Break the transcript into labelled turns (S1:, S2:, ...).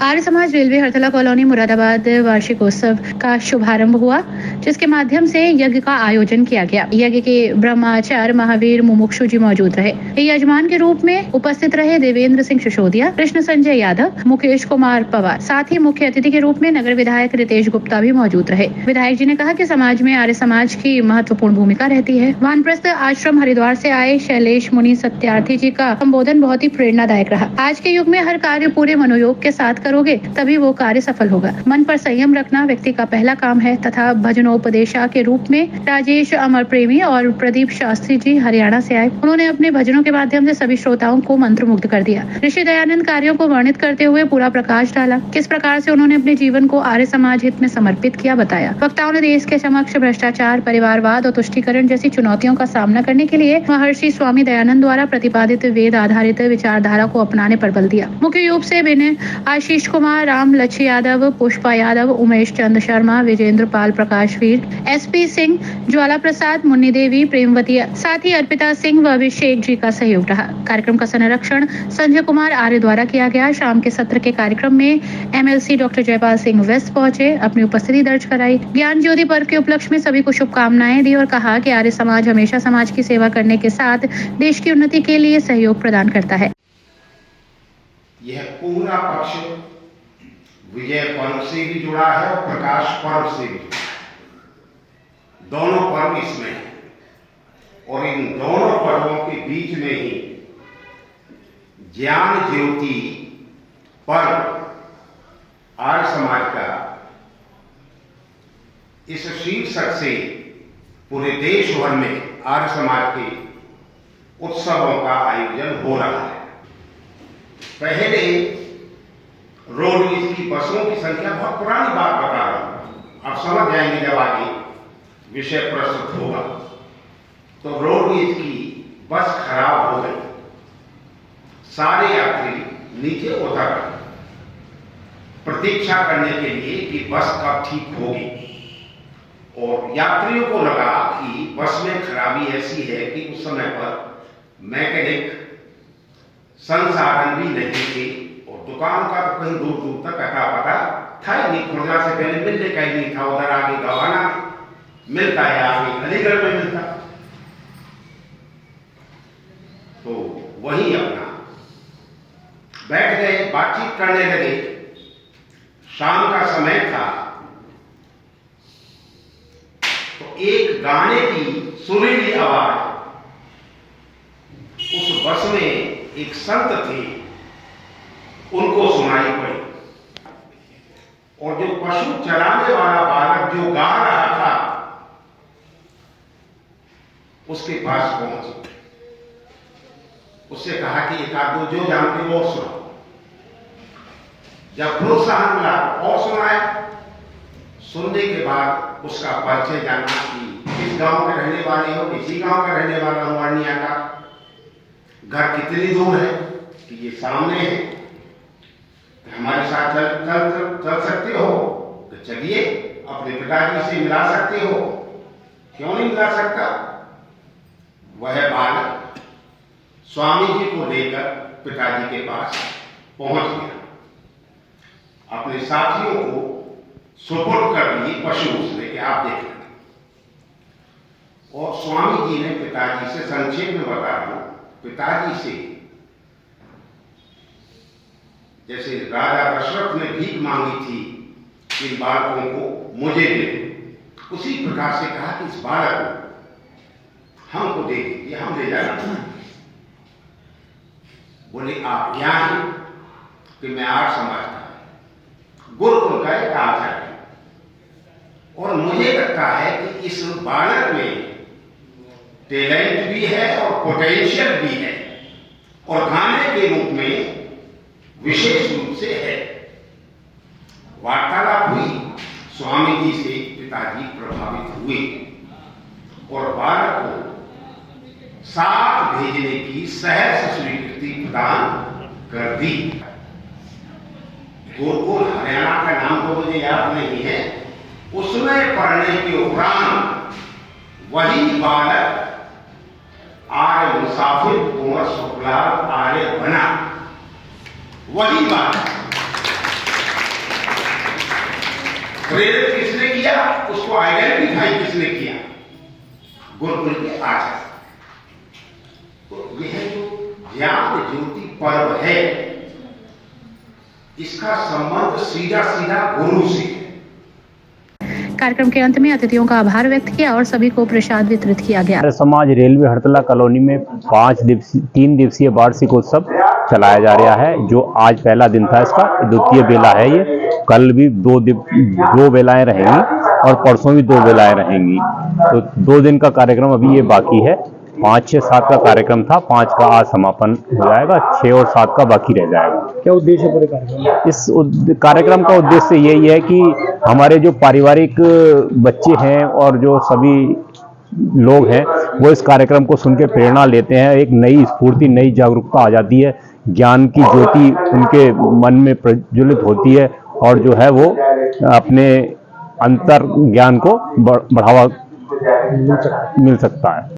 S1: Arya Samaj railway हरतला colony Moradabad वार्षिक उत्सव का शुभारंभ हुआ, जिसके माध्यम से यज्ञ का आयोजन किया गया। यज्ञ के ब्रह्माचार्य महावीर मुमुक्षु जी मौजूद रहे। यजमान के रूप में उपस्थित रहे देवेंद्र सिंह सिसोदिया, कृष्ण संजय यादव, मुकेश कुमार पवार। साथ ही मुख्य अतिथि के रूप में नगर विधायक रितेश गुप्ता भी मौजूद रहे। विधायक जी ने कहा कि समाज में आर्य समाज की महत्वपूर्ण भूमिका रहती है। वानप्रस्थ आश्रम हरिद्वार से आए शैलेश मुनि सत्यार्थी जी का संबोधन बहुत ही प्रेरणादायक रहा। आज के युग में हर कार्य पूरे मनोयोग के साथ करोगे तभी वो कार्य सफल होगा। मन पर संयम रखना व्यक्ति का पहला काम है तथा भजनोपदेशा के रूप में राजेश अमर प्रेमी और प्रदीप शास्त्री जी हरियाणा से आए। उन्होंने अपने भजनों के माध्यम से सभी श्रोताओं को मंत्रमुग्ध कर दिया। ऋषि दयानंद कार्यों को वर्णित करते हुए पूरा प्रकाश डाला। किस प्रकार से उन्होंने अपने जीवन को आर्य समाज हित में समर्पित किया, बताया। वक्ताओं ने देश के समक्ष भ्रष्टाचार, परिवारवाद और तुष्टीकरण जैसी चुनौतियों का सामना करने के लिए महर्षि स्वामी दयानंद द्वारा प्रतिपादित वेद आधारित विचारधारा को अपनाने पर बल दिया। मुख्य रूप से बिने आशीष कुमार, राम लक्ष्य यादव, पुष्पा यादव, उमेश चंद शर्मा, विजेंद्र पाल, प्रकाश वीर, SP सिंह, ज्वाला प्रसाद, मुन्नी देवी, प्रेमवती, साथ ही अर्पिता सिंह व अभिषेक जी का सहयोग रहा। कार्यक्रम का संरक्षण संजय कुमार आर्य द्वारा किया गया। शाम के सत्र के कार्यक्रम में MLC डॉक्टर जयपाल सिंह वेस्ट पहुंचे, अपनी उपस्थिति दर्ज कराई। ज्ञान ज्योति पर्व के उपलक्ष्य में सभी को शुभकामनाएं दी और कहा कि आर्य समाज हमेशा समाज की सेवा करने के साथ देश की उन्नति के लिए सहयोग प्रदान करता है।
S2: यह पूरा पक्ष विजय पर्व से भी जुड़ा है और प्रकाश पर्व से भी जुड़ा है। दोनों पर्व इसमें हैं और इन दोनों पर्वों के बीच में ही ज्ञान ज्योति पर्व आर्य समाज का इस शीर्षक से पूरे देश भर में आर्य समाज के उत्सवों का आयोजन हो रहा है। पहले रोडवेज की बसों की संख्या, बहुत पुरानी बात बता रहा हूं, आप समझ जाएंगे जब आगे विषय प्रस्तुत होगा। तो रोडवेज की बस खराब हो गई, सारे यात्री नीचे उतर गए प्रतीक्षा करने के लिए कि बस कब ठीक होगी। और यात्रियों को लगा कि बस में खराबी ऐसी है कि उस समय पर मैकेनिक संसाधन भी नहीं थे और दुकान का तो कहीं दूर दूर तक अता पता था ही नहीं। खुर्जा से पहले मिलने का ही नहीं था। उधर आगे गवाना मिलता है, आगे अलीगढ़ में मिलता। तो वही अपना बैठ गए, बातचीत करने लगे। शाम का समय था तो एक गाने की सुरीली आवाज उस बस में एक संत थे, उनको सुनाई पड़ी और जो पशु चराने वाला बालक जो गा रहा था उसके पास पहुंचे। उससे कहा कि एक आध दो जो जानते हो और सुनाओ। जब प्रोत्साहन मिला और सुनाया। सुनने के बाद उसका परिचय जाना कि किस गांव के रहने वाले हो, इसी गांव का रहने वाला हूं, अर्निया का। घर कितनी दूर है कि ये सामने है, हमारे साथ चल सकते हो तो चलिए, अपने पिताजी से मिला सकते हो। क्यों नहीं मिला सकता? वह बालक स्वामी जी को लेकर पिताजी के पास पहुंच गया। अपने साथियों को सुपुर्द कर दिए पशु उसने कि आप देख लें। और स्वामी जी ने पिताजी से, संक्षेप में बता रहा हूं, पिताजी से जैसे राजा दशरथ ने भीख मांगी थी इन बालकों को मुझे दे, उसी प्रकार से कहा कि इस बालक को हमको दे दीजिए, हम ले जाना। बोले आप क्या हैं? कि मैं आर्य समाज का गुरुकुल का एक आचार्य और मुझे लगता है कि इस बालक में टैलेंट भी है और पोटेंशियल भी है और गाने के रूप में विशेष रूप से है। वार्तालाप हुई, स्वामी जी से पिताजी प्रभावित हुए और बालक को साथ भेजने की सहर्ष स्वीकृति प्रदान कर दी। गुरुकुल हरियाणा का नाम तो मुझे याद नहीं है, उसमें पढ़ने के उपरांत वही बालक आर्य मुसाफिर कुंवर सुखलाल आर्य बना। वही बालक प्रेरित किसने किया, उसको आइडेंटिफाई किसने किया, गुरुकुल के आचार्य। तो यह जो ज्ञान ज्योति पर्व है, इसका संबंध सीधा सीधा गुरु से है।
S1: कार्यक्रम के अंत में अतिथियों का आभार व्यक्त किया और सभी को प्रसाद वितरित किया गया।
S3: समाज रेलवे हड़तला कॉलोनी में 3 दिवसीय वार्षिक उत्सव चलाया जा रहा है, जो आज पहला दिन था। इसका द्वितीय बेला है ये। कल भी दो बेलाएं रहेंगी और परसों भी 2 बेलाएं रहेंगी। तो 2 दिन का कार्यक्रम अभी ये बाकी है। 5, 6, 7 का कार्यक्रम था, 5 का आज समापन हो जाएगा, 6 और 7 का बाकी रह जाएगा।
S4: क्या उद्देश्य है पूरे कार्यक्रम?
S3: इस कार्यक्रम का उद्देश्य यही है कि हमारे जो पारिवारिक बच्चे हैं और जो सभी लोग हैं वो इस कार्यक्रम को सुन के प्रेरणा लेते हैं। एक नई स्फूर्ति, नई जागरूकता आ जाती है, ज्ञान की ज्योति उनके मन में प्रज्वलित होती है और जो है वो अपने अंतर ज्ञान को बढ़ावा मिल सकता है।